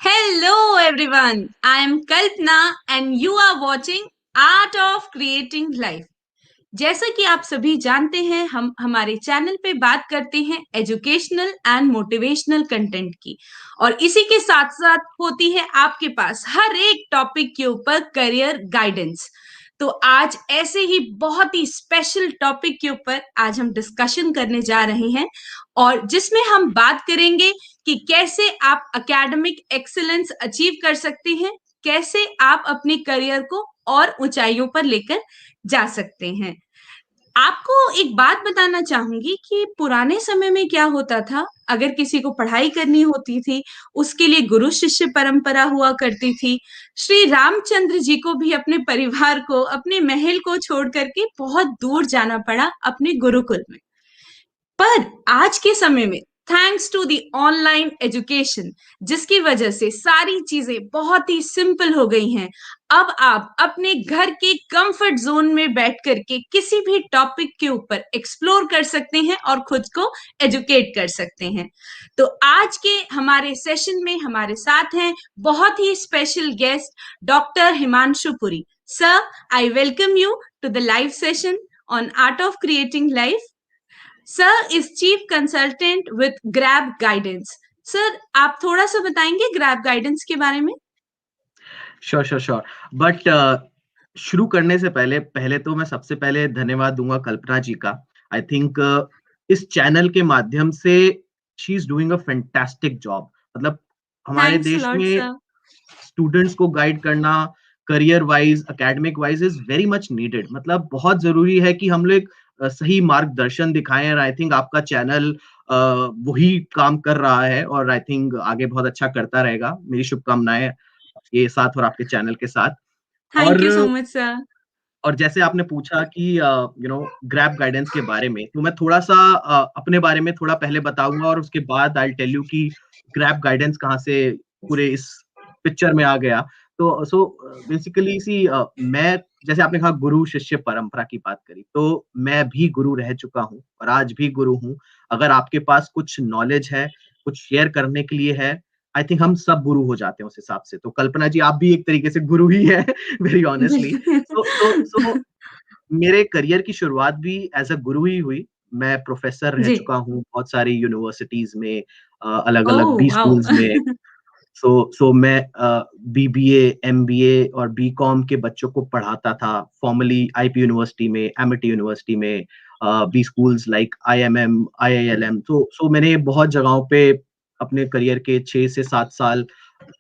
Hello everyone, I am Kalpana and you are watching Art of Creating Life. जैसा कि आप सभी जानते हैं, हम हमारे चैनल पे बात करते हैं एजुकेशनल एंड मोटिवेशनल कंटेंट की और इसी के साथ साथ होती है आपके पास हर एक टॉपिक के ऊपर करियर गाइडेंस। तो आज ऐसे ही बहुत ही स्पेशल टॉपिक के ऊपर आज हम डिस्कशन करने जा रहे हैं और जिसमें हम बात करेंगे कि कैसे आप एकेडमिक एक्सीलेंस अचीव कर सकते हैं, कैसे आप अपने करियर को और ऊंचाइयों पर लेकर जा सकते हैं। आपको एक बात बताना चाहूंगी कि पुराने समय में क्या होता था। अगर किसी को पढ़ाई करनी होती थी, उसके लिए गुरु शिष्य परंपरा हुआ करती थी। श्री रामचंद्र जी को भी अपने परिवार को, अपने महल को छोड़ करके बहुत दूर जाना पड़ा अपने गुरुकुल में। पर आज के समय में thanks to the online education, जिसकी वजह से सारी चीजें बहुत ही सिंपल हो गई हैं। अब आप अपने घर के कंफर्ट जोन में बैठ करके किसी भी टॉपिक के ऊपर एक्सप्लोर कर सकते हैं और खुद को एजुकेट कर सकते हैं। तो आज के हमारे सेशन में हमारे साथ हैं बहुत ही special guest doctor Himanshu Puri. Sir, I welcome you to the live session on art of creating life. Sir is chief consultant with grab guidance. Sir, आप थोड़ा सा बताएंगे ग्रैब गाइडेंस के बारे में? श्योर श्योर श्योर बट शुरू करने से पहले पहले तो मैं सबसे पहले धन्यवाद दूंगा कल्पना जी का। आई थिंक इस चैनल के माध्यम से she is doing a fantastic job. मतलब हमारे थैंक्स देश लॉट में सर। स्टूडेंट्स को गाइड करना career wise academic wise is very much needed. मतलब बहुत जरूरी है कि हम लोग सही मार्गदर्शन दिखाएं और आई थिंक आपका चैनल वही काम कर रहा है और आई थिंक आगे बहुत अच्छा करता रहेगा। मेरी शुभकामनाएं ये साथ और आपके चैनल के साथ। थैंक और यू सो मच सर। और जैसे आपने पूछा कि ग्रैब गाइडेंस के बारे में, तो मैं थोड़ा सा अपने बारे में थोड़ा पहले बताऊंगा और उसके बाद आई टेल यू कि ग्रैब गाइडेंस कहाँ से पूरे इस पिक्चर में आ गया। तो बेसिकली मैं, जैसे आपने कहा गुरु शिष्य परंपरा की बात करी, तो मैं भी गुरु रह चुका हूँ और आज भी गुरु हूँ। अगर आपके पास कुछ नॉलेज है, कुछ शेयर करने के लिए है, आई थिंक हम सब गुरु हो जाते हैं उस हिसाब से। तो कल्पना जी, आप भी एक तरीके से गुरु ही है वेरी ऑनेस्टली। सो मेरे करियर की शुरुआत भी एज अ गुरु ही हुई। मैं प्रोफेसर रह जी। चुका हूँ बहुत सारी यूनिवर्सिटीज में, अलग-अलग ओह बी वाओ स्कूल्स में। सो मैं बीबीए, एमबीए और बीकॉम के बच्चों को पढ़ाता था फॉर्मली आईपी यूनिवर्सिटी में, एमिटी यूनिवर्सिटी में, B schools like IMM, IILM. सो मैंने बहुत जगहों पे अपने करियर के 6 से 7 साल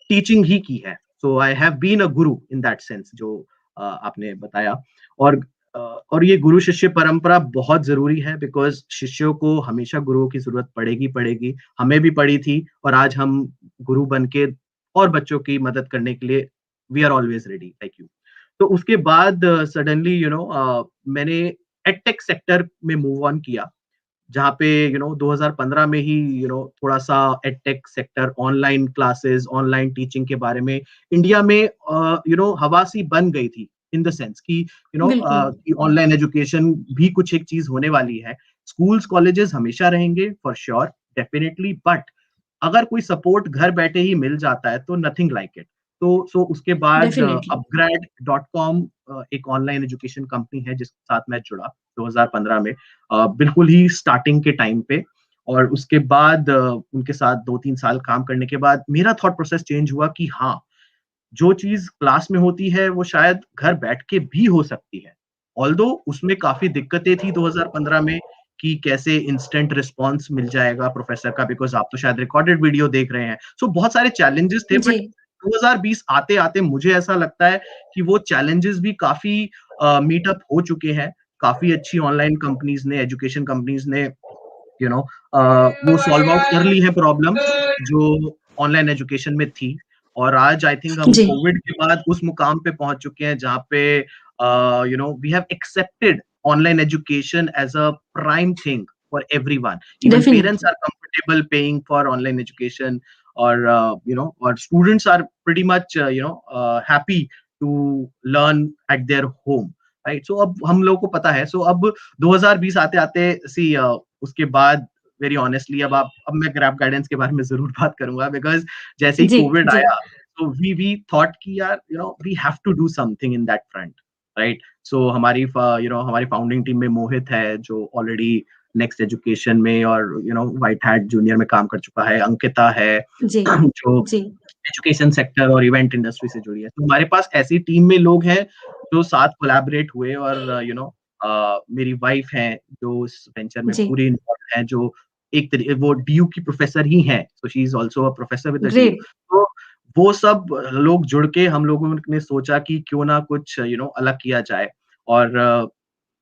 टीचिंग ही की है। सो I have been a Guru in that sense, जो आपने बताया। और और ये गुरु शिष्य परंपरा बहुत जरूरी है बिकॉज शिष्यों को हमेशा गुरुओं की जरूरत पड़ेगी पड़ेगी। हमें भी पड़ी थी और आज हम गुरु बन के और बच्चों की मदद करने के लिए we are always ready like you. तो उसके बाद सडनली मैंने एडटेक सेक्टर में मूव ऑन किया, जहाँ पे 2015 में ही थोड़ा सा edtech sector, online classes, online teaching के बारे में इंडिया में हवा सी बन गई थी। इन द सेंस कि बिल्कुल। कि ऑनलाइन एजुकेशन भी कुछ एक चीज होने वाली है। स्कूल्स कॉलेजेस हमेशा रहेंगे फॉर श्योर, डेफिनेटली, बट अगर कोई सपोर्ट घर बैठे ही मिल जाता है तो नथिंग लाइक इट। तो उसके बाद डेफिनेटली। अपग्रेड डॉट कॉम एक ऑनलाइन एजुकेशन कंपनी है जिसके साथ मैं जुड़ा 2015 में, बिल्कुल ही स्टार्टिंग के टाइम पे। और उसके बाद उनके साथ 2-3 साल काम करने के बाद मेरा थॉट प्रोसेस चेंज हुआ कि हाँ, जो चीज क्लास में होती है वो शायद घर बैठ के भी हो सकती है। ऑल्दो उसमें काफी दिक्कतें थी 2015 में कि कैसे इंस्टेंट रिस्पॉन्स मिल जाएगा प्रोफेसर का, बिकॉज आप तो शायद रिकॉर्डेड वीडियो देख रहे हैं। बहुत सारे चैलेंजेस थे, जी। बट 2020 आते आते मुझे ऐसा लगता है कि वो चैलेंजेस भी काफी मीटअप हो चुके हैं। काफी अच्छी ऑनलाइन कंपनीज ने, एजुकेशन कंपनीज ने वो सॉल्व आउट कर ली है प्रॉब्लम्स जो ऑनलाइन एजुकेशन में थी। और आज आई थिंक हम जी। कोविड के बाद उस मुकाम पे पहुंच चुके हैं जहाँ पे we have accepted online education as a prime thing for everyone. Even parents definitely. Are comfortable paying for online education, और और students are pretty much happy to learn at their home, right. So अब हम लोगों को पता है। अब 2020 आते आते सी उसके बाद वेरी ऑनेस्टली, अब मैं ग्रैब गाइडेंस के बारे में जरूर बात करूंगा, बिकॉज जैसे ही जी, कोविड जी, आया, तो वी थॉट कि यार we have to do something in that front, right? So हमारी फाउंडिंग टीम में मोहित है, जो ऑलरेडी नेक्स्ट एजुकेशन में और व्हाइट हैट जूनियर में काम कर चुका है। अंकिता है जी, जो जी, एजुकेशन सेक्टर और इवेंट इंडस्ट्री से जुड़ी है। तो हमारे पास ऐसी टीम में लोग हैं जो साथ कोलैबोरेट हुए, और मेरी वाइफ है जो इस वेंचर में जी, पूरी इन्वॉल्व है, जो एक तरीके वो डीयू की प्रोफेसर ही हैं, so she is also a professor with the DU. Great, तो वो सब लोग जुड़ के हम लोगों ने सोचा कि क्यों ना कुछ अलग किया जाए, और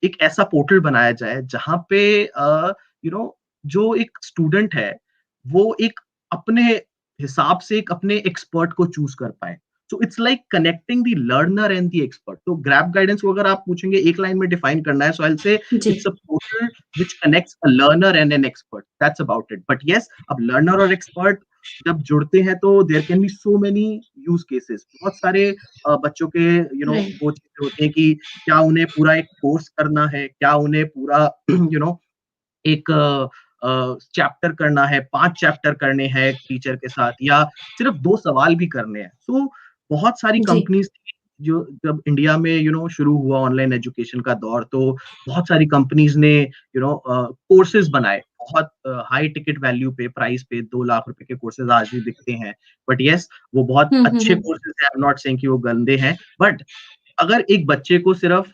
एक ऐसा पोर्टल बनाया जाए जहां पे यू नो जो एक स्टूडेंट है वो एक अपने हिसाब से एक अपने एक्सपर्ट को चूज कर पाए। So it's like connecting the learner and the expert. तो ग्रैब गाइडेंस को अगर आप पूछेंगे एक लाइन में डिफाइन करना है, सो आई विल से जी, it's a portal which connects a learner and an expert, that's about it. But yes, अब लर्नर और एक्सपर्ट जब जुड़ते हैं तो there can be so many use cases. बहुत सारे बच्चों के राइट, वो चीजें होती हैं कि क्या उन्हें पूरा एक कोर्स करना है, क्या उन्हें पूरा एक चैप्टर करना है, 5 चैप्टर करने हैं एक टीचर के साथ, या सिर्फ 2 सवाल भी करने हैं। सो बहुत सारी जी, कंपनीज थी जो जब इंडिया में शुरू हुआ ऑनलाइन एजुकेशन का दौर, तो बहुत सारी कंपनीज ने कोर्सेज बनाए बहुत हाई टिकट वैल्यू पे, प्राइस पे। 2 लाख रुपए के कोर्सेज आज भी बिकते हैं। बट यस, वो बहुत अच्छे हुँ, कोर्सेज हैं, आई एम नॉट सेइंग कि वो गंदे हैं। बट अगर एक बच्चे को सिर्फ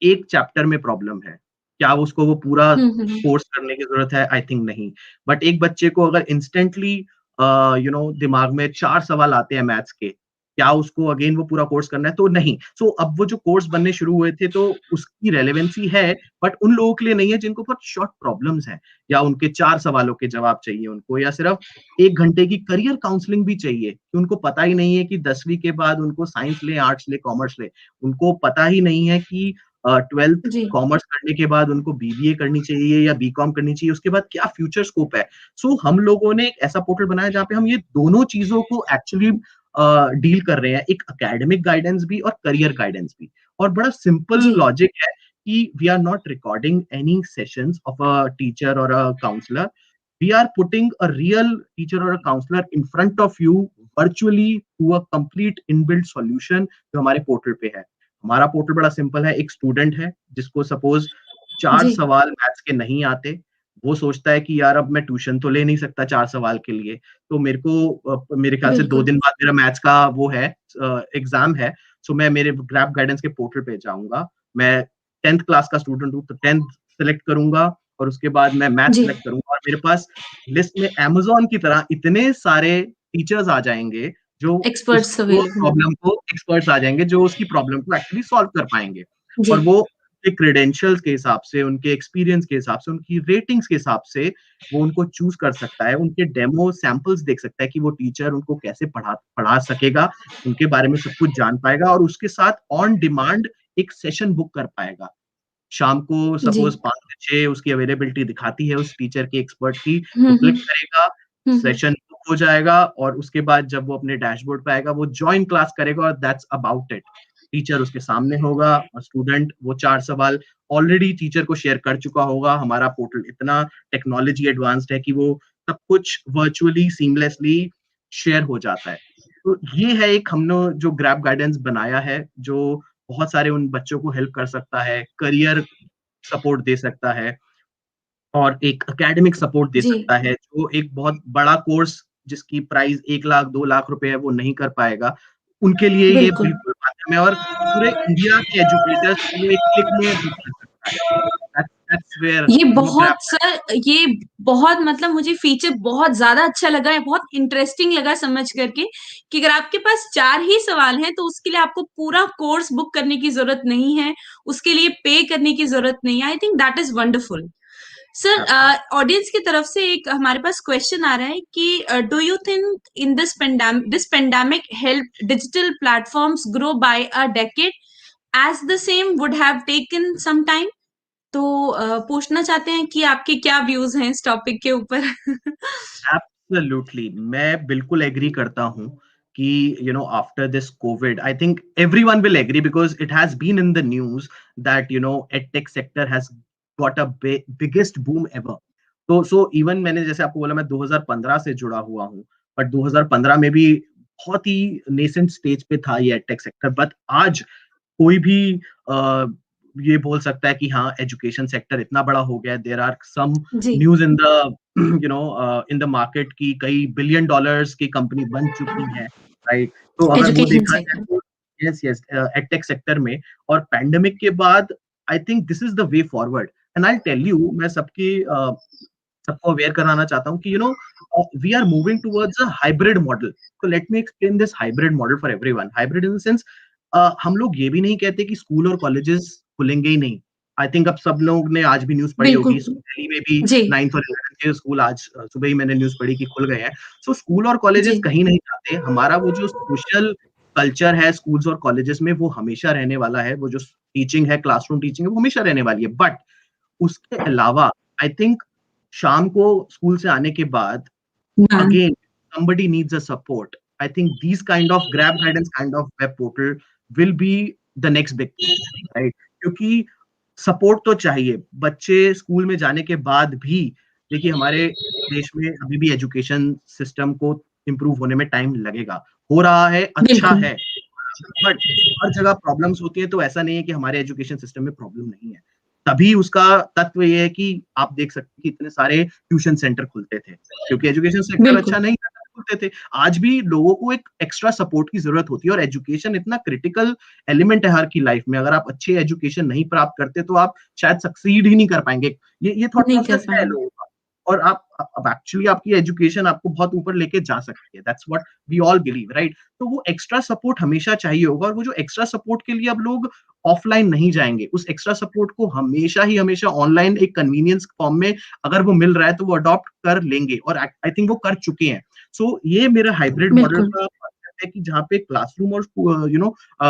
एक चैप्टर में प्रॉब्लम है, क्या उसको वो पूरा हुँ, हुँ, हुँ, कोर्स करने की जरूरत है? आई थिंक नहीं। बट एक बच्चे को अगर इंस्टेंटली दिमाग में 4 सवाल आते हैं मैथ्स के, क्या उसको अगेन वो पूरा कोर्स करना है? तो नहीं। सो अब वो जो कोर्स बनने शुरू हुए थे, तो उसकी रेलेवेंसी है, बट उन लोगों के लिए नहीं है जिनको बहुत शॉर्ट प्रॉब्लम्स हैं, या उनके 4 सवालों के जवाब चाहिए उनको, या सिर्फ 1 घंटे की करियर काउंसलिंग भी चाहिए, कि उनको पता ही नहीं है कि 10वीं के बाद उनको साइंस ले, आर्ट्स ले, कॉमर्स ले। उनको पता ही नहीं है कि 12th जी, कॉमर्स करने के बाद उनको बीबीए करनी चाहिए या बीकॉम करनी चाहिए, उसके बाद क्या फ्यूचर स्कोप है। सो हम लोगों ने एक ऐसा पोर्टल बनाया जहाँ पे हम ये दोनों चीजों को एक्चुअली डील कर रहे हैं, एक एकेडमिक गाइडेंस भी और करियर गाइडेंस भी। और बड़ा सिंपल जी, लॉजिक है कि we are not recording any sessions of a teacher और a counsellor, we are putting a real teacher or a counselor in front of you virtually through a complete inbuilt solution जो हमारे portal पे है। हमारा portal बड़ा simple है। एक student है जिसको सपोज 4 जी, सवाल मैथ्स के नहीं आते, वो सोचता है कि यार अब मैं ट्यूशन तो ले नहीं सकता 4 सवाल के लिए, तो मेरे ख्याल से 2 बिल्कुल, दिन बाद मेरा मैथ्स का वो है एग्जाम है। सो मैं मेरे ग्रैब गाइडेंस के पोर्टल पे जाऊंगा, मैं 10th क्लास का स्टूडेंट हूँ तो 10th सेलेक्ट करूंगा, और उसके बाद मैं मैथ जी, सेलेक्ट करूंगा, और मेरे पास लिस्ट में अमेज़न की तरह इतने सारे टीचर्स आ जाएँगे, जो एक्सपर्ट्स उसको अवेलेबल हैं। प्रॉब्लम को एक्सपर्ट्स आ जाएँगे, जो उसकी प्रॉब्लम को एक्चुअली सॉल्व कर पाएँगे। जी, और वो उनके क्रेडेंशियल्स के हिसाब से, उनके एक्सपीरियंस के हिसाब से, उनकी रेटिंग्स के हिसाब से वो उनको चूज़ कर सकता है, उनके डेमो सैंपल्स देख सकता है कि वो टीचर उनको कैसे पढ़ा सकेगा, उनके बारे में सब कुछ जान पाएगा, और उसके साथ ऑन डिमांड एक सेशन बुक कर पाएगा। शाम को जी, सपोज़ 5 से 6 उसकी अवेलेबिलिटी दिखाती है उस टीचर की, एक्सपर्ट की, वो हुँ, हुँ, क्लिक करेगा, हुँ, हुँ, सेशन बुक हो जाएगा, और उसके बाद जब वो अपने डैशबोर्ड पे आएगा, वो जॉइन क्लास करेगा, और दैट्स अबाउट इट। टीचर उसके सामने होगा, और स्टूडेंट वो 4 सवाल ऑलरेडी टीचर को शेयर कर चुका होगा। हमारा पोर्टल इतना टेक्नोलॉजी एडवांस्ड है कि वो सब कुछ वर्चुअली सीमलेसली शेयर हो जाता है। तो ये है एक हमने जो ग्रैब गाइडेंस बनाया है, जो बहुत सारे उन बच्चों को हेल्प कर सकता है, करियर सपोर्ट दे सकता है, और एक एकेडमिक सपोर्ट दे जी, सकता है, जो एक बहुत बड़ा कोर्स जिसकी प्राइस 1 लाख 2 लाख रुपए है वो नहीं कर पाएगा। उनके लिए ये बिल्कुल। बिल्कुल माध्यम है, और पूरे इंडिया के एजुकेटर्स के लिए एक क्लिक में बुक कर सकता है। दैट्स वेयर ये बहुत ग्रैब सर ये बहुत मतलब मुझे फीचर बहुत ज़्यादा अच्छा लगा है, बहुत इंटरेस्टिंग लगा समझ करके कि अगर आपके पास 4 ही सवाल हैं, तो उसके लिए आपको पूरा कोर्स बुक करने की ज़रूरत नहीं है, उसके लिए पे करने की ज़रूरत नहीं है। I think that is wonderful. Sir audience की तरफ से एक हमारे पास क्वेश्चन आ रहा है कि do you think in this pandemic help digital platforms grow by a decade as the same would have taken some time? तो पूछना चाहते हैं कि आपके क्या व्यूज हैं इस टॉपिक के ऊपर? एब्सोल्युटली, मैं बिल्कुल एग्री करता हूँ कि after this covid, I think everyone will agree, because it has been in the news that edtech sector has got a biggest boom ever. So even मैंने जैसे आपको बोला मैं 2015 से जुड़ा हुआ हूँ, बट 2015 में भी बहुत ही नेसेंट स्टेज पे था ये एडटेक सेक्टर, बट आज कोई भी अ, ये बोल सकता है कि हाँ एजुकेशन सेक्टर इतना बड़ा हो गया है। देयर आर सम जी। News in the in the market की कई बिलियन डॉलर्स की कंपनी बन चुकी हैं, राइट? तो अगर वो एजुकेशन देखा जाए सेक्टर। तो यस यस एडटेक सेक्टर में और पैंडेमिक के बाद I think this is the way forward and I tell you मैं सबको अवेयर कराना चाहता हूँ कि we are moving towards a hybrid model. तो let me explain this hybrid model for everyone. Hybrid in the sense हम लोग ये भी नहीं कहते कि स्कूल और कॉलेजेस खुलेंगे ही नहीं। आई थिंक अब सब लोग ने आज भी न्यूज़ पढ़ी होगी, बिल्कुल। दिल्ली में भी जी। 9th और 11th के स्कूल आज सुबह ही मैंने न्यूज़ पढ़ी कि खुल गए हैं। सो स्कूल और कॉलेजेस जी। कहीं नहीं जाते। हमारा वो जो सोशल कल्चर है स्कूल्स और कॉलेजेस में वो हमेशा रहने वाला है। वो जो टीचिंग है, क्लासरूम टीचिंग है, वो हमेशा रहने वाली है। बट उसके अलावा आई थिंक शाम को स्कूल से आने के बाद हाँ। again somebody needs a support. I think these kind of grab guidance kind of web portal will be the next big thing, right? क्योंकि सपोर्ट तो चाहिए बच्चे स्कूल में जाने के बाद भी। देखिए हमारे देश में अभी भी एजुकेशन सिस्टम को इम्प्रूव होने में टाइम लगेगा। हो रहा है, अच्छा बिल्कुल। है, बट हर जगह प्रॉब्लम्स होती है। तो ऐसा नहीं है कि हमारे एजुकेशन सिस्टम में प्रॉब्लम नहीं है। तभी उसका तत्व ये है कि आप देख सकते हैं कि इतने सारे ट्यूशन सेंटर खुलते थे क्योंकि एजुकेशन सेक्टर बिल्कुल। अच्छा नहीं था, खुलते थे। आज भी लोगों को एक एक्स्ट्रा सपोर्ट की जरूरत होती है और एजुकेशन इतना क्रिटिकल एलिमेंट है हर की लाइफ में। अगर आप अच्छे एजुकेशन नहीं प्राप्त करते तो आप शायद सक्सीड ही नहीं कर पाएंगे। ये थॉट नहीं कर प्रोसेस है पाएंगे। लोगों का। और आप अब एक्चुअली आपकी एजुकेशन आपको बहुत ऊपर लेके जा सकती है। That's what we all believe, right? तो वो एक्स्ट्रा सपोर्ट हमेशा चाहिए होगा और वो जो एक्स्ट्रा सपोर्ट के लिए अब लोग ऑफलाइन नहीं जाएंगे, उस एक्स्ट्रा सपोर्ट को हमेशा ऑनलाइन एक कन्वीनियंस फॉर्म में अगर वो मिल रहा है तो वो अडॉप्ट कर लेंगे और आई थिंक वो कर चुके हैं। सो ये मेरा हाइब्रिड मॉडल बिल्कुल। का concept है कि जहाँ पे क्लासरूम और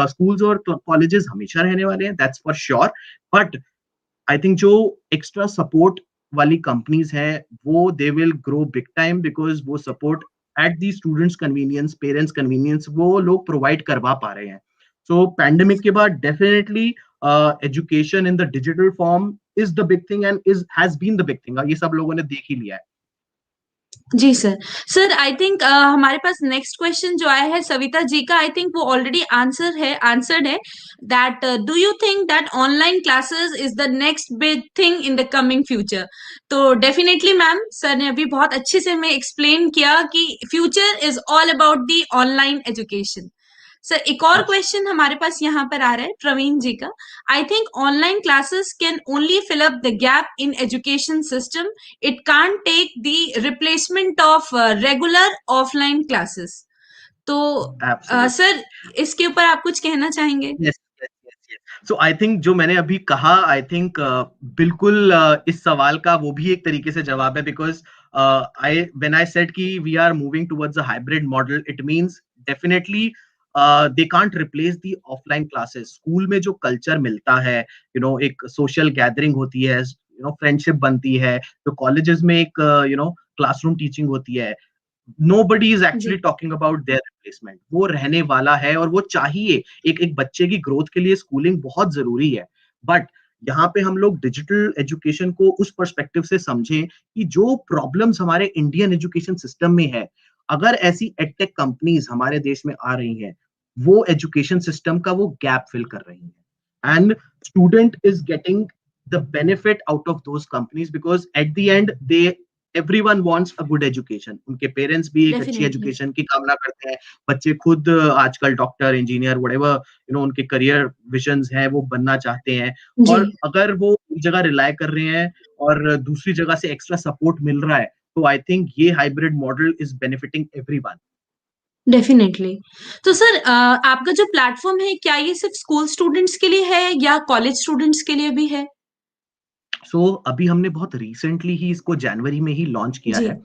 स्कूल्स और कॉलेजेस हमेशा रहने वाले हैं, that's for sure. But I think जो एक्स्ट्रा सपोर्ट वाली कंपनीज हैं वो they will grow big time because वो support at the students convenience, parents convenience वो लोग प्रोवाइड करवा पा रहे हैं। सो पैंडेमिक के बाद definitely education in the digital form is the big thing and is has been the big thing. ये सब लोगों ने देख ही लिया है। जी सर। सर आई थिंक हमारे पास नेक्स्ट क्वेश्चन जो आया है सविता जी का, आई थिंक वो ऑलरेडी आंसर्ड है that do you think that online classes is the next big thing in the coming future? तो डेफिनेटली मैम, सर ने अभी बहुत अच्छे से हमें एक्सप्लेन किया कि future is all about the online education. Sir एक और क्वेश्चन हमारे पास यहाँ पर आ रहा है प्रवीण जी का। I think online classes can only fill up the gap in education system, it can't take the replacement of regular offline classes. तो absolutely. Sir इसके ऊपर आप कुछ कहना चाहेंगे? Yes yes yes yes. So I think जो मैंने अभी कहा आई थिंक बिल्कुल इस सवाल का वो भी एक तरीके से जवाब है because I when I said कि we are moving towards a hybrid model it means definitely they can't replace the offline classes. School में जो कल्चर मिलता है, एक सोशल गैदरिंग होती है, फ्रेंडशिप बनती है, तो कॉलेजेस में एक क्लासरूम टीचिंग होती है, nobody is ji. actually talking about their replacement। वो रहने वाला है और वो चाहिए। एक बच्चे की ग्रोथ के लिए स्कूलिंग बहुत जरूरी है। बट यहाँ पे हम लोग डिजिटल एजुकेशन को उस पर्सपेक्टिव से समझें कि जो प्रॉब्लम्स हमारे इंडियन एजुकेशन सिस्टम में है, अगर ऐसी एडटेक कंपनीज हमारे देश में आ रही हैं, वो एजुकेशन सिस्टम का वो गैप फिल कर रही हैं and student is getting the benefit out of those companies because at the and they everyone wants a good education. उनके पेरेंट्स भी एक अच्छी डेफिनेटली। एजुकेशन की कामना करते हैं। बच्चे खुद आजकल डॉक्टर, इंजीनियर, व्हाटएवर उनके करियर विजन्स हैं वो बनना चाहते हैं। जी। और अगर वो एक जगह रिलाय कर रहे हैं और दूसरी जगह से एक्स्ट्रा सपोर्ट मिल रहा है तो आई थिंक ये hybrid model is benefiting everyone. Definitely. तो सर आपका जो प्लेटफॉर्म है क्या ये सिर्फ स्कूल स्टूडेंट्स के लिए है या कॉलेज स्टूडेंट्स के लिए भी है? अभी हमने बहुत रिसेंटली ही इसको जनवरी में ही लॉन्च किया जी। है।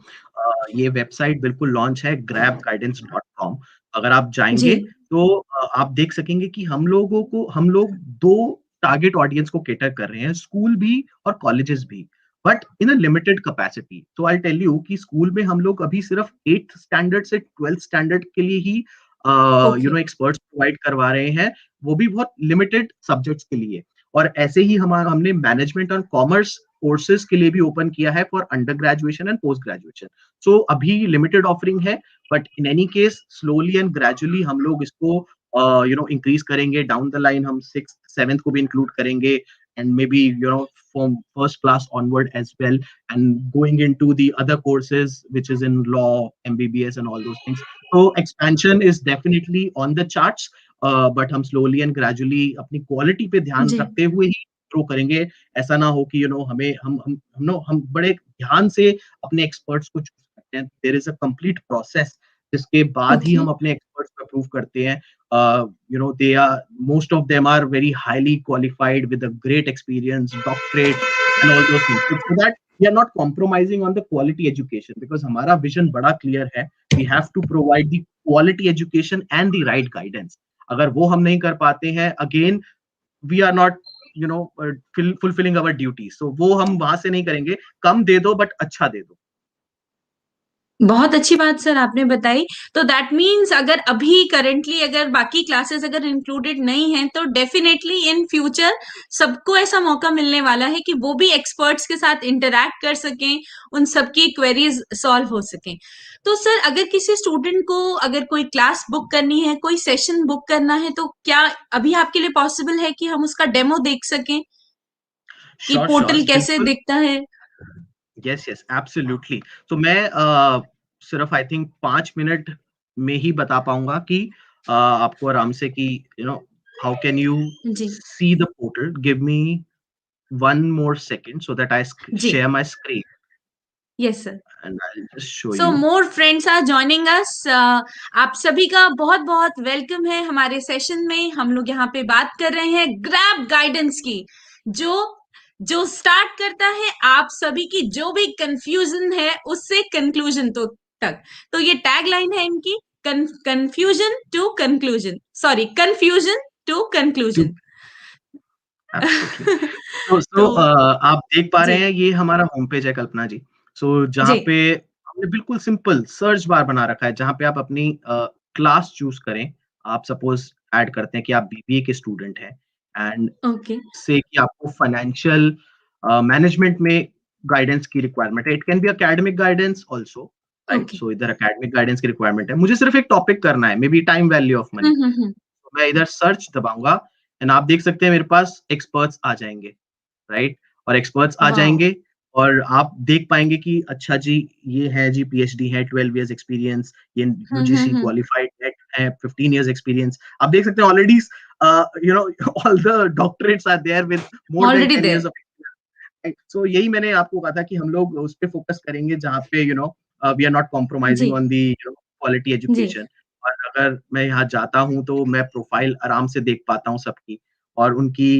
ये वेबसाइट बिल्कुल लॉन्च है grabguidance.com। अगर आप जी। जाएंगे तो आप देख सकेंगे कि हम लोग दो टारगेट ऑडियंस को केटर कर रहे हैं, स्कूल भी और कॉलेजेस भी, but in a limited capacity. तो आई टेल यू कि स्कूल में हम लोग अभी सिर्फ 8th स्टैंडर्ड से 12th स्टैंडर्ड के लिए ही ओके। एक्सपर्ट्स प्रोवाइड करवा रहे हैं, वो भी बहुत लिमिटेड सब्जेक्ट्स के लिए। और ऐसे ही हमने मैनेजमेंट और कॉमर्स कोर्सेज के लिए भी ओपन किया है for under graduation and post graduation. So अभी लिमिटेड ऑफरिंग है, but in any case slowly and gradually हम लोग इसको इंक्रीज करेंगे। डाउन द लाइन हम 6th 7th को भी इंक्लूड करेंगे, and maybe from first class onward as well, and going into the other courses which is in law, MBBS and all those things. So expansion is definitely on the charts, but हम slowly and gradually अपनी quality पे ध्यान जी रखते हुए ही grow करेंगे। ऐसा ना हो कि हमें हम बड़े ध्यान से अपने एक्सपर्ट्स को चूज करते हैं। There is a complete process जिसके बाद ही ओके हम अपने एक्सपर्ट्स को अप्रूव करते हैं। They are, most of them are very highly qualified with a great experience, doctorate and all those things. So that we are not compromising on the quality education, because हमारा vision बड़ा clear है। We have to provide the quality education and the right guidance. अगर वो हम नहीं कर पाते हैं, again we are not fulfilling our duty. So वो हम वहां से नहीं करेंगे। कम दे दो बट अच्छा दे दो। बहुत अच्छी बात सर आपने बताई। तो दैट मीन्स अगर अभी करंटली अगर बाकी क्लासेस अगर इंक्लूडेड नहीं है तो डेफिनेटली इन फ्यूचर सबको ऐसा मौका मिलने वाला है कि वो भी एक्सपर्ट्स के साथ इंटरैक्ट कर सकें, उन सबकी क्वेरीज सॉल्व हो सकें। तो सर अगर किसी स्टूडेंट को अगर कोई क्लास बुक करनी है, कोई सेशन बुक करना है, तो क्या अभी आपके लिए पॉसिबल है कि हम उसका डेमो देख सकें कि श्योर श्योर, पोर्टल कैसे बिल्कुल। दिखता है? Yes yes, absolutely. तो मैं सिर्फ आई थिंक 5 मिनट में ही बता पाऊंगा कि आपको आराम से कि हाउ कैन यू जी see the portal. Give me 1 more second so that I जी share my screen yes sir. and I'll just show so you. More friends are joining us. आप सभी का बहुत बहुत वेलकम है हमारे सेशन में। हम लोग यहाँ पे बात कर रहे हैं ग्रैब गाइडेंस की, जो जो स्टार्ट करता है आप सभी की जो भी कंफ्यूजन है उससे कंक्लूजन तो तक। तो ये टैग लाइन है इनकी, confusion to conclusion, sorry confusion to You conclusion. absolutely। तो तो आप देख पा जी रहे हैं, ये हमारा होम पेज है कल्पना जी। जहाँ जी पे हमने बिल्कुल सिंपल सर्च बार बना रखा है, जहाँ पे आप अपनी क्लास चूज करें। आप सपोज ऐड करते हैं कि आप बीबीए के स्टूडेंट हैं, एंड ओके से कि आपको फाइनेंशियल मैनेजमेंट में गाइडेंस की रिक्वायरमेंट है। It can be academic guidance also, right? Okay so इधर एकेडमिक गाइडेंस की रिक्वायरमेंट है, मुझे सिर्फ एक टॉपिक करना है, maybe time value of money. Hmm. मैं इधर सर्च दबाऊंगा एंड आप देख सकते हैं मेरे पास एक्सपर्ट्स आ जाएंगे, राइट? और एक्सपर्ट्स आ वाओ जाएंगे और आप देख पाएंगे कि अच्छा जी, ये है जी, पीएचडी है, 12 इयर्स एक्सपीरियंस, ये यूजीसी हम्म। क्वालिफाइड है, 15 इयर्स एक्सपीरियंस। आप देख सकते हैं already all the doctorates are there with more than already 10 there. Years of. So यही मैंने आपको कहा था कि हम लोग उस पे फोकस करेंगे जहाँ पे वी आर नॉट जी कॉम्प्रोमाइजिंग ऑन दी क्वालिटी जी एजुकेशन। और अगर मैं यहाँ जाता हूँ तो मैं प्रोफाइल आराम से देख पाता हूँ सबकी, और उनकी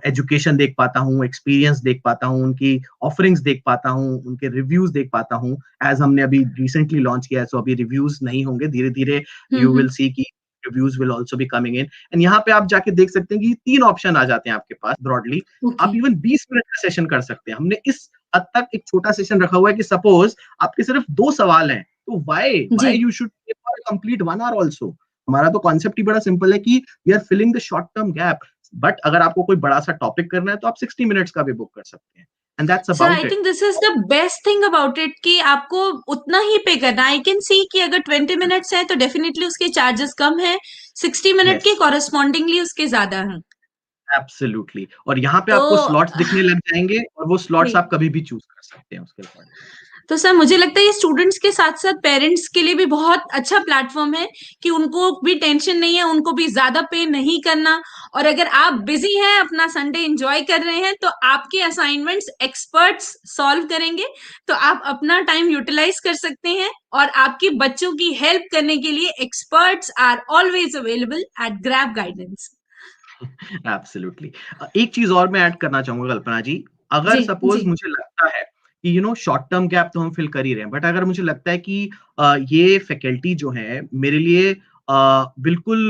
एजुकेशन देख पाता हूँ, एक्सपीरियंस देख पाता हूँ, उनकी ऑफरिंग्स देख पाता हूँ, उनके रिव्यूज देख पाता हूँ। एज हमने अभी रिसेंटली लॉन्च किया है, सो अभी रिव्यूज नहीं होंगे, धीरे धीरे यू विल हम्म। सी कि reviews will also be coming in. And यहाँ पे आप जाके देख सकते हैं कि 3 ऑप्शन आ जाते हैं आपके पास ब्रॉडली। ओके आप इवन 20 मिनट का सेशन कर सकते हैं। हमने इस हद तक एक छोटा सेशन रखा हुआ है कि सपोज आपके सिर्फ 2 सवाल हैं, तो व्हाई जी why you should pay for complete 1 hour also. हमारा तो कॉन्सेप्ट ही बड़ा सिंपल है कि we are filling the short term gap. But अगर आपको कोई बड़ा सा टॉपिक करना है तो आप 60 मिनट्स का भी बुक कर सकते हैं, and that's sir I about it. Think this is the best thing about it कि आपको उतना ही पे करना। आई कैन सी कि अगर 20 मिनट्स है तो डेफिनेटली उसके चार्जेस कम है, 60 मिनट के यस, कॉरेस्पॉन्डिंगली उसके ज्यादा हैं। एब्सोल्युटली। और यहाँ पे तो आपको स्लॉट्स दिखने लग जाएंगे, और वो स्लॉट्स जी, आप कभी भी चूज कर सकते हैं उसके अकॉर्डिंग। तो सर मुझे लगता है ये स्टूडेंट्स के साथ साथ पेरेंट्स के लिए भी बहुत अच्छा प्लेटफॉर्म है कि उनको भी टेंशन नहीं है, उनको भी ज्यादा पे नहीं करना। और अगर आप बिजी हैं, अपना संडे एंजॉय कर रहे हैं, तो आपके असाइनमेंट्स एक्सपर्ट्स सॉल्व करेंगे, तो आप अपना टाइम यूटिलाइज कर सकते हैं। और आपके बच्चों की हेल्प करने के लिए experts are always available at grab guidance. Absolutely. एक चीज और मैं ऐड करना चाहूंगा कल्पना जी। अगर जी सपोज जी मुझे लगता है कि शॉर्ट टर्म गैप तो हम फिल कर ही रहे हैं, बट अगर मुझे लगता है कि ये फैकल्टी जो है मेरे लिए बिल्कुल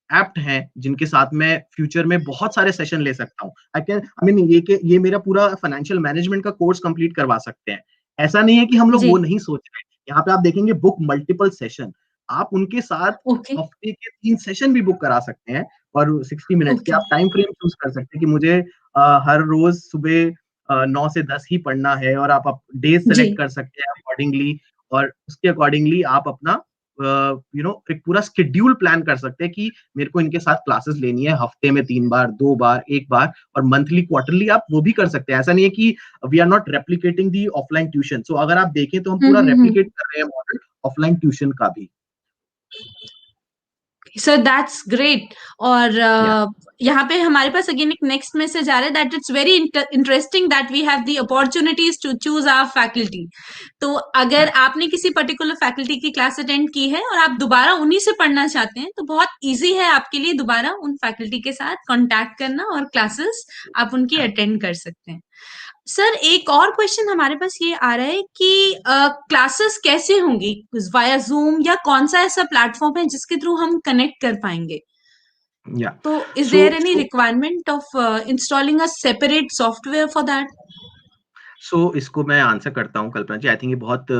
एप्ट हैं, जिनके साथ मैं फ्यूचर में बहुत सारे सेशन ले सकता हूँ, आई मीन ये मेरा पूरा फाइनेंशियल मैनेजमेंट का कोर्स कंप्लीट करवा सकते हैं। ऐसा नहीं है कि हम लोग जी वो नहीं सोच रहे हैं। यहाँ पे आप देखेंगे बुक मल्टीपल सेशन। आप उनके साथ ओके हफ्ते के 3 सेशन भी बुक करा सकते हैं, और 60 मिनट्स के ओके आप टाइम फ्रेम चूज कर सकते हैं कि मुझे हर रोज सुबह 9 से 10 ही पढ़ना है, और आप डेज जी। सेलेक्ट कर सकते हैं अकॉर्डिंगली, और उसके अकॉर्डिंगली आप अपना एक पूरा शेड्यूल प्लान कर सकते हैं कि मेरे को इनके साथ क्लासेस लेनी है हफ्ते में 3 बार, 2 बार, 1 बार, और मंथली क्वार्टरली आप वो भी कर सकते हैं। ऐसा नहीं है कि we are not replicating the offline tuition. So अगर आप देखें तो हम पूरा हम्म। रेप्लिकेट कर रहे हैं मॉडल ऑफलाइन ट्यूशन का भी। Sir that's great. और या यहाँ पे हमारे पास अगेन एक नेक्स्ट मैसेज आ रहा है that it's very interesting that we have the opportunities to choose our faculty. तो अगर आपने किसी पर्टिकुलर फैकल्टी की क्लास अटेंड की है और आप दोबारा उन्हीं से पढ़ना चाहते हैं तो बहुत इजी है आपके लिए दोबारा उन फैकल्टी के साथ कांटेक्ट करना और क्लासेस आप उनकी अटेंड कर सकते हैं। सर एक और क्वेश्चन हमारे पास ये आ रहा है कि क्लासेस कैसे होंगी, वाया जूम या कौन सा ऐसा प्लेटफॉर्म है जिसके थ्रू हम कनेक्ट कर पाएंगे? या तो is so there any requirement of installing a separate software for that? इसको मैं आंसर करता हूँ कल्पना जी। आई थिंक ये बहुत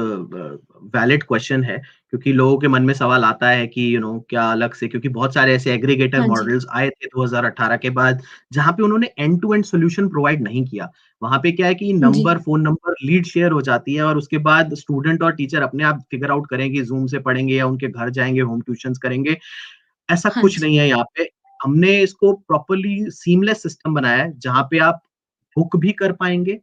वैलिड क्वेश्चन है, क्योंकि लोगों के मन में सवाल आता है कि क्या अलग से, क्योंकि बहुत सारे ऐसे एग्रीगेटर हाँ जी। मॉडल्स आए थे 2018 के बाद, जहां पे उन्होंने end to end solution provide नहीं किया। वहां पे क्या है कि जी। फोन नंबर, लीड शेयर हो जाती है, और उसके बाद स्टूडेंट और टीचर अपने आप फिगर आउट करेंगे जूम से पढ़ेंगे या उनके घर जाएंगे होम ट्यूशंस करेंगे। ऐसा हाँ कुछ जी। नहीं है यहाँ पे। हमने इसको प्रॉपरली सीमलेस सिस्टम बनाया है, जहां पे आप बुक भी कर पाएंगे।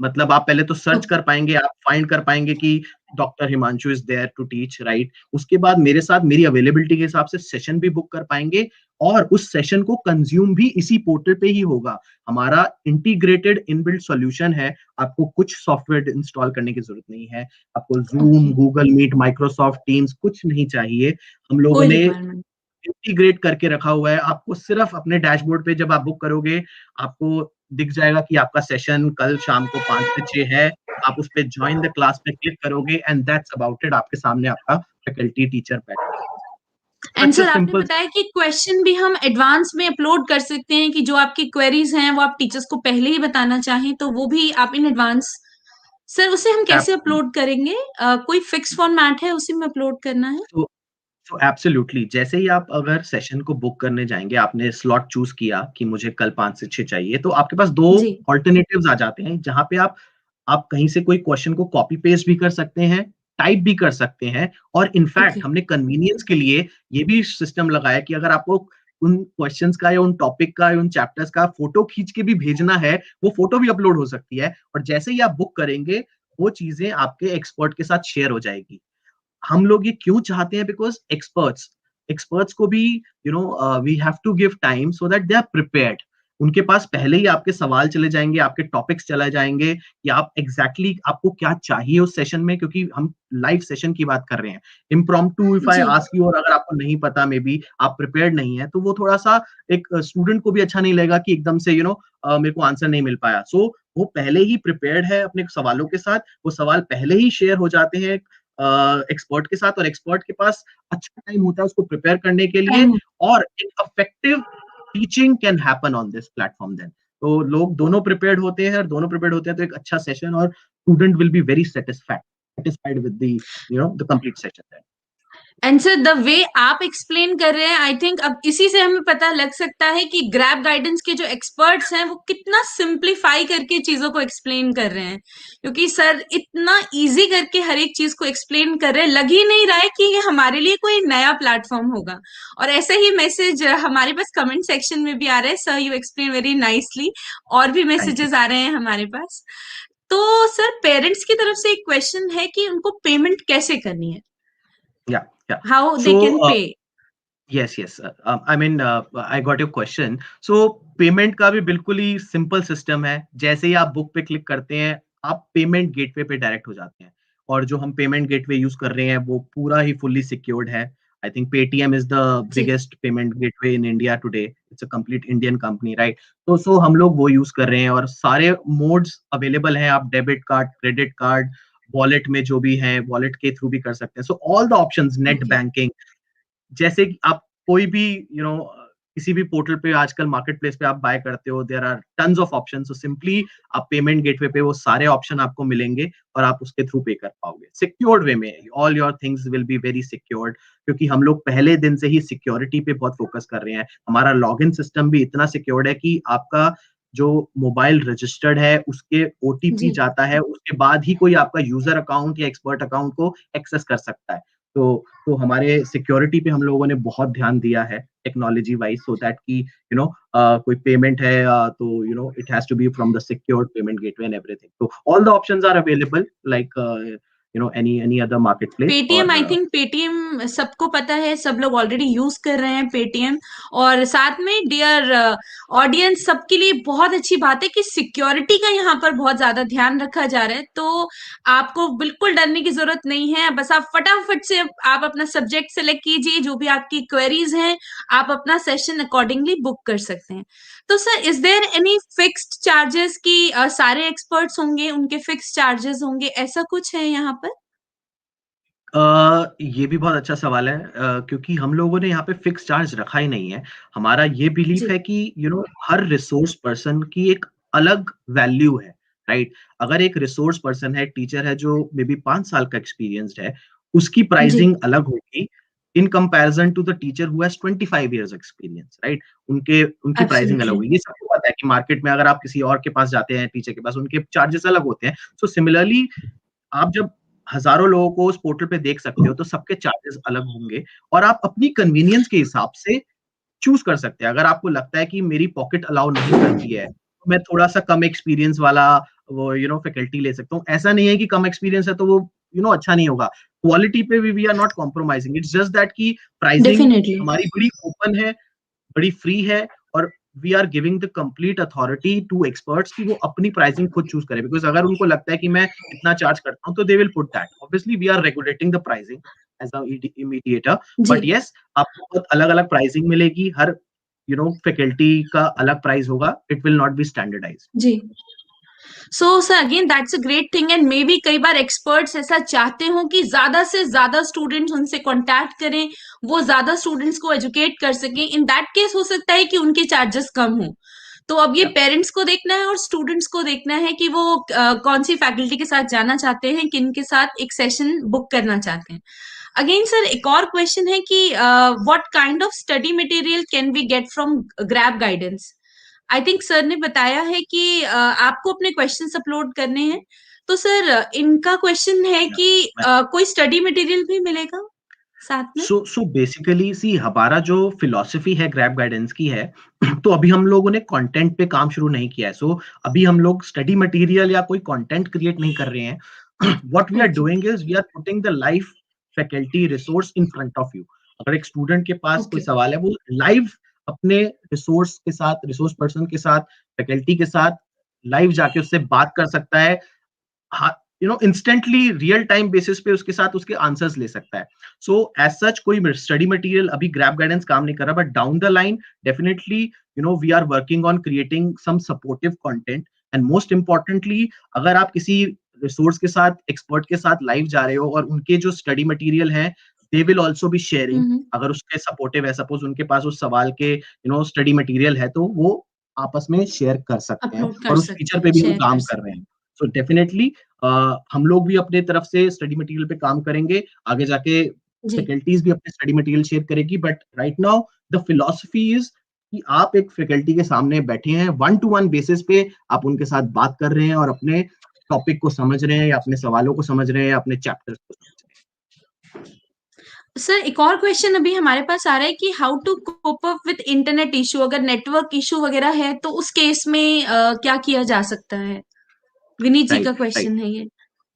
मतलब आप पहले तो सर्च ओके। कर पाएंगे, आप फाइंड कर पाएंगे कि doctor Himanshu is there to teach, right. उसके बाद मेरे साथ मेरी अवेलेबिलिटी के हिसाब से सेशन भी बुक कर पाएंगे, और उस सेशन को कंज्यूम भी इसी पोर्टल पे ही होगा। हमारा इंटीग्रेटेड इनबिल्ट सॉल्यूशन है। आपको कुछ सॉफ्टवेयर इंस्टॉल करने की जरूरत नहीं है। आपको Zoom, okay. Google Meet, Microsoft Teams कुछ नहीं चाहिए। हम लोगों कोई ने रिक्वायरमेंट? इंटीग्रेट करके रखा हुआ है। आपको सिर्फ अपने डैशबोर्ड पे जब आप बुक करोगे, आपको दिख जाएगा कि आपका सेशन कल शाम को 5 से 6 है। आप उस पे ज्वाइन द क्लास पे क्लिक करोगे, एंड दैट्स अबाउट इट। आपके सामने आपका फैकल्टी टीचर बैठा है। एंड सच अ सर आपने सिंपल। बताया कि क्वेश्चन भी हम एडवांस में अपलोड कर सकते हैं, कि जो आपकी क्वेरीज हैं वो आप टीचर्स को पहले ही बताना चाहें तो वो भी आप इन एडवांस। सर उसे हम कैसे अपलोड करेंगे? कोई फिक्स फॉर्मेट है उसी में अपलोड करना है? सो सो एब्सोल्युटली, जैसे ही आप अगर सेशन को बुक करने जाएंगे, आपने स्लॉट चूज किया कि मुझे कल 5 से 6 चाहिए, तो आपके पास दो जी। ऑल्टरनेटिव्स आ जाते हैं, जहां पे आप कहीं से कोई क्वेश्चन को कॉपी पेस्ट भी कर सकते हैं, टाइप भी कर सकते हैं, और ओके। इनफैक्ट हमने कन्वीनियंस के लिए ये भी सिस्टम लगाया कि अगर आपको उन क्वेश्चंस का या उन टॉपिक का या उन चैप्टर्स का फोटो खींच के भी भेजना है, वो फोटो भी अपलोड हो सकती है, और जैसे ही आप बुक करेंगे, वो चीजें आपके एक्सपर्ट के साथ शेयर हो जाएगी। हम लोग ये क्यों चाहते हैं? बिकॉज एक्सपर्ट्स एक्सपर्ट्स को भी we have to give time so that they are prepared. उनके पास पहले ही आपके सवाल चले जाएंगे, आपके टॉपिक्स चले जाएंगे कि आप एग्जैक्टली आपको क्या चाहिए उस सेशन में, क्योंकि हम लाइव सेशन की बात कर रहे हैं। इम्प्रॉम्प्टू इफ आई जी। आस्क यू, और अगर आपको नहीं पता, मे बी आप प्रिपेयर्ड नहीं है, तो वो थोड़ा सा एक स्टूडेंट को भी अच्छा नहीं लगेगा कि एकदम से मेरे को आंसर नहीं मिल पाया। सो वो पहले ही प्रिपेयर्ड है अपने सवालों के साथ। वो सवाल पहले ही शेयर हो जाते हैं एक्सपर्ट के साथ, और एक्सपर्ट के पास अच्छा टाइम होता है उसको प्रिपेयर करने के लिए, टाइम। और एक effective teaching can happen on this platform then. तो लोग दोनों प्रिपेयर्ड होते हैं, और दोनों प्रिपेयर्ड होते हैं तो एक अच्छा सेशन, और student will be very satisfied with the the complete session. And sir the way आप एक्सप्लेन कर रहे हैं, आई थिंक अब इसी से हमें पता लग सकता है कि ग्रैब गाइडेंस के जो एक्सपर्ट्स हैं वो कितना सिंप्लीफाई करके चीजों को एक्सप्लेन कर रहे हैं। क्योंकि सर इतना इजी करके हर एक चीज को एक्सप्लेन कर रहे हैं, लग ही नहीं रहा है कि ये हमारे लिए कोई नया प्लेटफॉर्म होगा। और ऐसे ही मैसेज हमारे पास कमेंट सेक्शन में भी आ रहे हैं, sir you explain very nicely. और भी थैंक यू। मैसेजेस आ रहे हैं हमारे पास। तो सर पेरेंट्स की तरफ से एक क्वेश्चन है कि उनको पेमेंट कैसे करनी है, या या how so they can pay? Yes yes, I mean I got your question. So payment का भी बिल्कुल ही सिंपल सिस्टम है। जैसे ही आप बुक पे क्लिक करते हैं, आप पेमेंट गेटवे पे डायरेक्ट हो जाते हैं, और जो हम पेमेंट गेटवे यूज कर रहे हैं वो पूरा ही फुल्ली सिक्योर्ड है। I think Paytm is the जी। Biggest payment gateway in India today. It's a complete Indian company, right. तो हम लोग वो यूज कर रहे हैं, और सारे मोड्स अवेलेबल हैं। आप debit card, credit card, wallet में जो भी है, वॉलेट के थ्रू भी कर सकते हैं। So all the options, net okay. Banking, जैसे कि आप कोई भी किसी भी पोर्टल पे आजकल मार्केट प्लेस पे आप बाय करते हो, there are tons of option. So simply आप पेमेंट गेटवे पे वो सारे ऑप्शन आपको मिलेंगे, और आप उसके थ्रू पे कर पाओगे सिक्योर्ड वे में। All your things will be very secured, क्योंकि हम लोग पहले दिन से ही सिक्योरिटी पे बहुत फोकस कर रहे हैं। हमारा लॉगिन सिस्टम भी इतना सिक्योर्ड है कि आपका जो मोबाइल रजिस्टर्ड है उसके ओटीपी जी। जाता है, उसके बाद ही कोई आपका यूजर अकाउंट या एक्सपर्ट अकाउंट को एक्सेस कर सकता है। तो हमारे सिक्योरिटी पे हम लोगों ने बहुत ध्यान दिया है टेक्नोलॉजी वाइज, सो दैट कि कोई पेमेंट है तो it has to be from the secured payment gateway and everything. तो all the options are available like any other market place. Paytm, और आई थिंक पेटीएम सबको पता है, सब लोग ऑलरेडी यूज कर रहे हैं पेटीएम। और साथ में डियर ऑडियंस, सबके लिए बहुत अच्छी बात है कि सिक्योरिटी का यहाँ पर बहुत ज्यादा ध्यान रखा जा रहा है, तो आपको बिल्कुल डरने की जरूरत नहीं है। बस आप फटाफट से आप अपना सब्जेक्ट सेलेक्ट कीजिए, जो भी आपकी क्वेरीज हैं आप अपना सेशन अकॉर्डिंगली बुक कर सकते हैं। तो sir, is there any fixed charges की सारे एक्सपर्ट्स होंगे उनके फिक्स्ड चार्जेस होंगे, ऐसा कुछ है यहाँ पर? ये भी बहुत अच्छा सवाल है, क्योंकि हम लोगों ने यहाँ पे फिक्स चार्ज रखा ही नहीं है। हमारा ये बिलीफ जी। है कि हर रिसोर्स पर्सन की एक अलग वैल्यू है, राइट? अगर एक रिसोर्स पर्सन है, टीचर है जो मे बी 5 साल का एक्सपीरियंस्ड है, उसकी जी। प्राइसिंग अलग होगी in comparison to the teacher who has 25 years experience, right? उनके उनकी प्राइसिंग अलग एब्सोल्युटली। होगी। ये सबको पता है कि मार्केट में अगर आप किसी और के पास जाते हैं, टीचर के पास, उनके चार्जेस अलग होते हैं। सो सिमिलरली आप जब हज़ारों लोगों को उस पोर्टल पे देख सकते हो, तो सबके चार्जेस अलग होंगे और आप अपनी कन्वीनियंस के हिसाब से चूज़ कर सकते हैं। अगर आपको लगता है कि मेरी पॉकेट अलाउ नहीं करती है, तो मैं थोड़ा-सा कम एक्सपीरियंस वाला वो फैकल्टी ले सकता हूँ। ऐसा नहीं है कि कम एक्सपीरियंस है तो वो अच्छा नहीं होगा। क्वालिटी पे भी we are not compromising. It's just that कि प्राइसिंग डेफिनेटली। हमारी बड़ी ओपन है, बड़ी फ्री है और we are giving the complete authority to experts कि वो अपनी प्राइसिंग खुद चूज़ करें। बिकॉज़ अगर उनको लगता है कि मैं इतना चार्ज करता हूँ, तो they will put that. Obviously we are regulating the pricing as a mediator, जी। बट येस आपको बहुत अलग-अलग प्राइसिंग मिलेगी। हर फैकल्टी का अलग प्राइस होगा। It will not be standardised. जी। So sir, again that's a great thing, and maybe कई बार एक्सपर्ट्स ऐसा चाहते हो कि ज्यादा से ज्यादा स्टूडेंट्स उनसे कांटेक्ट करें, वो ज्यादा स्टूडेंट्स को एजुकेट कर सकें। इन दैट केस हो सकता है कि उनके चार्जेस कम हो। तो अब ये या पेरेंट्स को देखना है और स्टूडेंट्स को देखना है कि वो कौन सी फैकल्टी के साथ जाना चाहते हैं, किन के साथ एक सेशन बुक करना चाहते हैं। अगेन सर, एक और क्वेश्चन है कि what kind of study material can we get from Grab Guidance? I think sir ने बताया है कि आपको अपने क्वेश्चंस अपलोड करने हैं। तो सर, इनका क्वेश्चन है या कि कोई स्टडी मटेरियल भी मिलेगा साथ में? सो बेसिकली सी हमारा जो फिलॉसफी है ग्रैब गाइडेंस की है, तो अभी हम लोगों ने कंटेंट पे काम शुरू नहीं किया है। सो अभी हम लोग स्टडी मटेरियल या कोई कंटेंट क्रिएट नहीं कर रहे हैं। What we are okay. Doing is we are putting the live faculty resource in front of you. अगर एक स्टूडेंट के पास कोई ओके। सवाल है, वो लाइव अपने रिसोर्स के साथ, रिसोर्स पर्सन के साथ, फैकल्टी के साथ लाइव जाके उससे बात कर सकता है। हाँ, इंस्टेंटली रियल टाइम बेसिस पे उसके साथ उसके आंसर्स ले सकता है। सो एज सच कोई स्टडी मटेरियल अभी ग्रैब गाइडेंस काम नहीं कर रहा, but down the line definitely we are working on creating some supportive content. And most importantly, अगर आप किसी रिसोर्स के साथ, एक्सपर्ट के साथ लाइव जा रहे हो और उनके जो स्टडी मटेरियल है, they will also be sharing. Hmm. अगर उसके सपोर्टिव है, सपोज उनके पास उस सवाल के स्टडी मटेरियल है, तो वो आपस में शेयर कर सकते हैं अपलोड कर और उस फीचर सकते पे हैं, भी हम शेयर कर काम कर सकते रहे हैं। सो डेफिनेटली हम लोग भी अपने तरफ से स्टडी मटेरियल पे काम करेंगे। आगे जाके हैं। जी। फैकल्टीज भी अपने स्टडी मटेरियल शेयर करेगी, but right now the philosophy is कि आप एक फैकल्टी के सामने बैठे हैं, वन टू वन बेसिस पे आप उनके साथ बात कर रहे हैं और अपने टॉपिक को समझ रहे हैं या अपने सवालों को समझ रहे हैं या अपने चैप्टर्स को समझ रहे सर, एक और क्वेश्चन अभी हमारे पास आ रहा है कि how to cope up with internet issue, अगर नेटवर्क इशू वगैरह है तो उस केस में क्या किया जा सकता है? विनीत हैं। जी का राइट, राइट। क्वेश्चन है ये।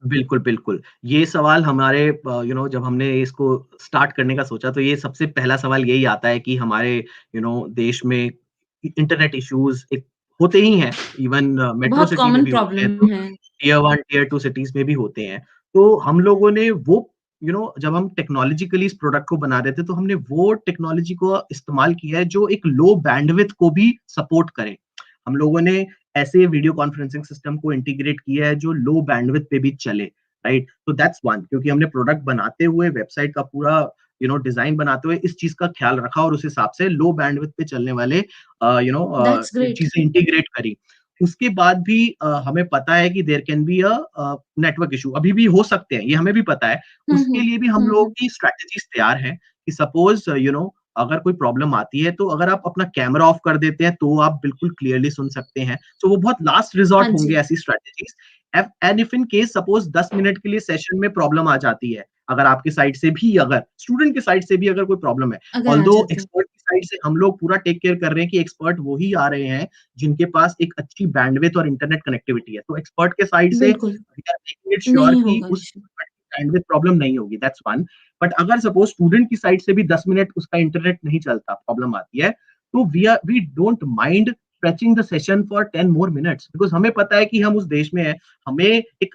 बिल्कुल, बिल्कुल। ये सवाल हमारे जब हमने इसको स्टार्ट करने का सोचा, तो ये सबसे पहला सवाल यही आता है कि हमारे देश में इंटरनेट इश्यूज़ एक होते ही हैं। इवन मेट्रो बहुत सिटी में कॉमन भी होते हैं, तो प्रॉब्लम है। टियर 1, टियर 2 सिटीज़ में भी होते हैं। तो हम लोगों ने वो जब हम टेक्नोलॉजिकली इस प्रोडक्ट को बना रहे थे, तो हमने वो टेक्नोलॉजी को इस्तेमाल किया है जो एक लो बैंडविड्थ को भी सपोर्ट करे। हम लोगों ने ऐसे वीडियो कॉन्फ्रेंसिंग सिस्टम को इंटीग्रेट किया है जो लो बैंडविड्थ पे भी चले, राइट? तो दैट्स वन, क्योंकि हमने प्रोडक्ट बनाते हुए, वेबसाइट का पूरा डिजाइन बनाते हुए इस चीज का ख्याल रखा और उस हिसाब से लो बैंडविड्थ पे चलने वाले दैट्स ग्रेट। चीजें इंटीग्रेट करी। उसके बाद भी हमें पता है कि there can be a network issue, अभी भी हो सकते हैं, ये हमें भी पता है। हम्म। उसके लिए भी हम लोगों की स्ट्रेटजीज तैयार हैं कि सपोज अगर कोई प्रॉब्लम आती है तो अगर आप अपना कैमरा ऑफ कर देते हैं तो आप बिल्कुल क्लियरली सुन सकते हैं। तो वो बहुत लास्ट हाँ रिजॉर्ट होंगे जी। ऐसी strategies. And if in case suppose 10 minute के लिए सेशन में प्रॉब्लम आ जाती है, अगर आपकी साइड से भी, अगर स्टूडेंट की साइड से भी अगर कोई प्रॉब्लम है, अगर आ ऑल्दो जाते हैं। एक्सपर्ट की साइड से हम लोग पूरा टेक केयर कर रहे हैं कि एक्सपर्ट वही आ रहे हैं जिनके पास एक अच्छी बैंडविड्थ और इंटरनेट कनेक्टिविटी है, तो एक्सपर्ट के साइड से बिल्कुल, we are making it sure नहीं कि होगा उस इश्यू। बैंडविड्थ प्रॉब्लम नहीं होगी, दैट्स वन। बट अगर सपोज स्टूडेंट की साइड से भी 10 मिनट उसका इंटरनेट नहीं चलता, प्रॉब्लम आती है, तो we don't mind stretching the session for 10 more minutes, because हमें पता है कि हम उस देश में हैं, हमें एक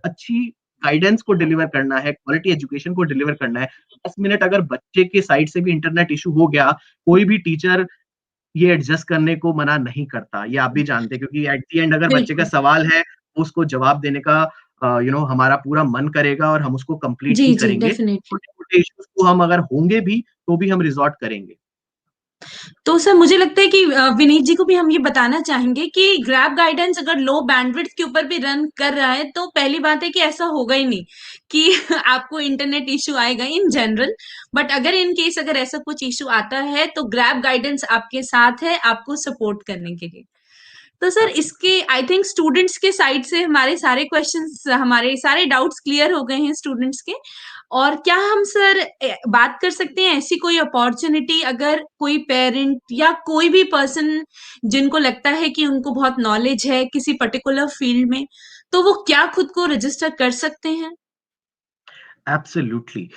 अच्छी गाइडेंस को डिलीवर करना है, क्वालिटी एजुकेशन को डिलीवर करना है। 10 मिनट अगर बच्चे के साइड से भी इंटरनेट इशू हो गया, कोई भी टीचर ये एडजस्ट करने को मना नहीं करता, ये आप भी जानते हैं, क्योंकि एट द एंड अगर बच्चे का बिल्कुल। सवाल है, उसको जवाब देने का हमारा पूरा मन करेगा और हम उसको कंप्लीट जी, ही जी, करेंगे। डेफ़िनेटली। छोटे मोटे इश्यूज को हम अगर होंगे भी तो भी हम रिजॉर्ट करेंगे। तो सर मुझे लगता है कि विनीत जी को भी हम ये बताना चाहेंगे कि ग्रैब गाइडेंस अगर लो बैंडविड्थ के ऊपर भी रन कर रहा है तो पहली बात है कि ऐसा होगा ही नहीं कि आपको इंटरनेट इश्यू आएगा इन जनरल। बट अगर इन केस अगर ऐसा कुछ इश्यू आता है तो ग्रैब गाइडेंस आपके साथ है आपको सपोर्ट करने के लिए। तो सर इसके आई थिंक स्टूडेंट्स के साइड से हमारे सारे क्वेश्चंस हमारे सारे डाउट्स क्लियर हो गए हैं स्टूडेंट्स के। और क्या हम सर बात कर सकते हैं ऐसी कोई अपॉर्चुनिटी अगर कोई पेरेंट या कोई भी पर्सन जिनको लगता है कि उनको बहुत नॉलेज है किसी पर्टिकुलर फील्ड में तो वो क्या खुद को रजिस्टर कर सकते हैं? एब्सोल्युटली।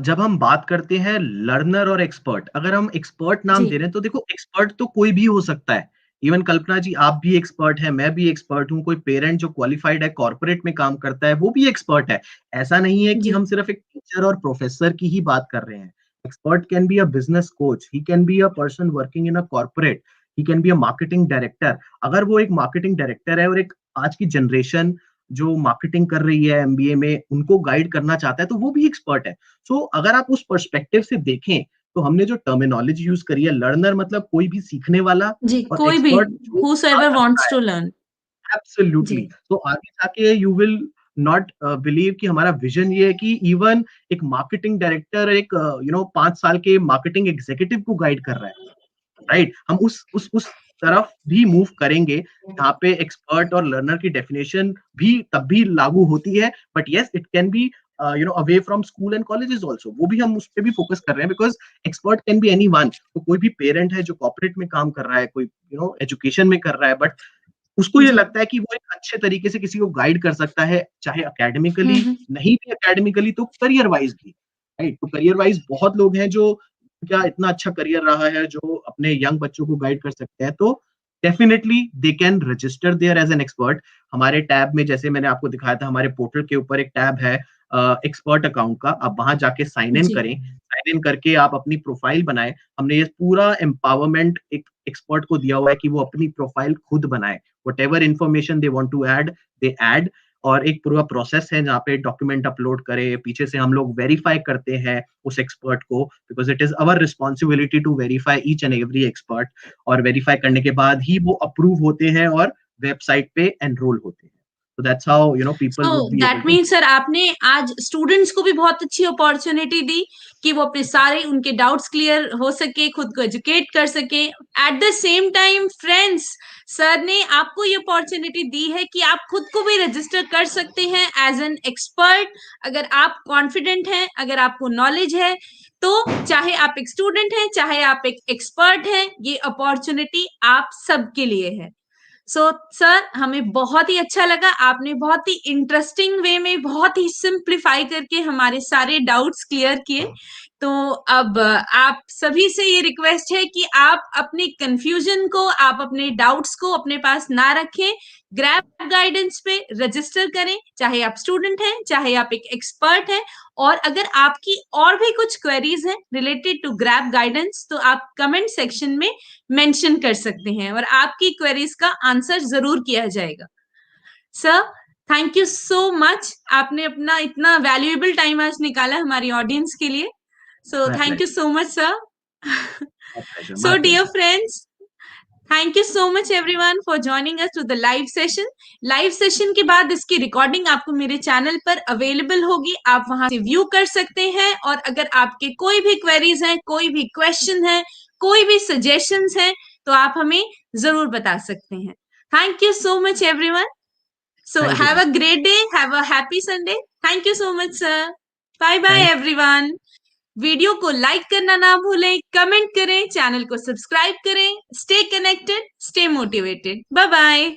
जब हम बात करते हैं लर्नर और एक्सपर्ट, अगर हम एक्सपर्ट नाम जी। दे रहे हैं तो देखो, एक्सपर्ट तो कोई भी हो सकता है। इवन कल्पना जी, आप भी एक्सपर्ट हैं, मैं भी एक्सपर्ट हूँ, कोई पेरेंट जो क्वालिफाइड है, कॉर्पोरेट में काम करता है, वो भी एक्सपर्ट है। ऐसा नहीं है कि जी। हम सिर्फ एक टीचर और प्रोफेसर की ही बात कर रहे हैं। Expert can be a business coach, he can be a person working in a corporate, he can be a marketing director. अगर वो एक मार्केटिंग डायरेक्टर है और एक आज की जनरेशन जो मार्केटिंग कर रही है एमबीए में, उनको गाइड करना चाहता है, तो वो भी एक्सपर्ट है। सो अगर आप उस पर्सपेक्टिव से देखें, तो हमने जो टर्मिनोलॉजी यूज करी है, लर्नर मतलब कोई भी सीखने वाला, जी, और कोई भी एक्सपर्ट जो आ हूसएवर सकता वांट्स है। To learn. जी। एब्सोल्युटली। तो आगे जाके यू विल नॉट बिलीव कि हमारा विजन ये है कि इवन एक मार्केटिंग डायरेक्टर एक 5 साल के मार्केटिंग एग्जीक्यूटिव को गाइड कर रहा है, राइट? हम उस तरफ भी मूव करेंगे जहाँ पे एक्सपर्ट और लर्नर की डेफिनेशन भी तब भी लागू होती है। But yes, it can be away from school and colleges also, वो भी हम उस पर भी फोकस कर रहे हैं, because expert can be any one. तो कोई भी पेरेंट है जो कॉर्पोरेट में काम कर रहा है, कोई एजुकेशन में कर रहा है, बट उसको ये जी। लगता है कि वो एक अच्छे तरीके से किसी को गाइड कर सकता है, चाहे एकेडमिकली, हम्म। नहीं भी एकेडमिकली तो करियर वाइज भी, राइट? तो करियर वाइज बहुत लोग हैं जो क्या इतना अच्छा करियर रहा है, जो अपने यंग बच्चों को गाइड कर सकते हैं, तो definitely they can register there as an expert. हमारे टैब में, जैसे मैंने आपको दिखाया था, हमारे पोर्टल के ऊपर एक टैब है एक्सपर्ट अकाउंट का, आप वहां जाके साइन इन जी। करें। साइन इन करके आप अपनी प्रोफाइल बनाएं। हमने ये पूरा एम्पावरमेंट एक एक्सपर्ट को दिया हुआ है कि वो अपनी प्रोफाइल खुद बनाए, whatever information they want to add, they add। और एक पूरा प्रोसेस है जहाँ पे डॉक्यूमेंट अपलोड करे, पीछे से हम लोग वेरीफाई करते हैं उस एक्सपर्ट को, because it is our responsibility to verify each and every expert. और वेरीफाई करने के बाद ही वो अप्रूव होते हैं और वेबसाइट पे एनरोल होते हैं। So that's how so people would be able that to। Means sir आपने आज स्टूडेंट्स को भी बहुत अच्छी अपॉर्चुनिटी दी कि वो अपने सारे उनके डाउट्स क्लियर हो सके खुद को एजुकेट कर सके। At the same time friends, sir ने आपको ये अपॉर्चुनिटी दी है कि आप खुद को भी रजिस्टर कर सकते हैं एज एन एक्सपर्ट। अगर आप कॉन्फिडेंट हैं, अगर आपको नॉलेज है, तो चाहे आप एक स्टूडेंट हैं चाहे आप एक एक्सपर्ट हैं, ये अपॉर्चुनिटी आप सबके लिए है। सो सर हमें बहुत ही अच्छा लगा, आपने बहुत ही इंटरेस्टिंग वे में बहुत ही सिंप्लीफाई करके हमारे सारे डाउट्स क्लियर किए। तो अब आप सभी से ये रिक्वेस्ट है कि आप अपने कंफ्यूजन को, आप अपने डाउट्स को अपने पास ना रखें, ग्रैब गाइडेंस पे रजिस्टर करें, चाहे आप स्टूडेंट हैं चाहे आप एक एक्सपर्ट हैं। और अगर आपकी और भी कुछ क्वेरीज हैं रिलेटेड टू ग्रैब गाइडेंस तो आप कमेंट सेक्शन में मेंशन कर सकते हैं और आपकी क्वेरीज का आंसर जरूर किया जाएगा। Sir thank you so much, आपने अपना इतना वैल्यूएबल टाइम आज निकाला हमारी ऑडियंस के लिए। So My thank you pleasure, so much sir. my pleasure, my so dear pleasure। Friends, thank you so much everyone for joining us to the live session. Live session के बाद इसकी recording आपको मेरे channel पर available होगी, आप वहां से व्यू कर सकते हैं। और अगर आपके कोई भी क्वेरीज हैं, कोई भी क्वेश्चन है, कोई भी सजेशंस हैं, तो आप हमें जरूर बता सकते हैं। Thank you so much everyone. So thank you have ma'am. A great day, have a happy Sunday. Thank you so much sir. Bye bye thank everyone. Video को लाइक करना ना भूलें, कमेंट करें, चैनल को सब्सक्राइब करें। Stay connected, stay motivated. Bye bye.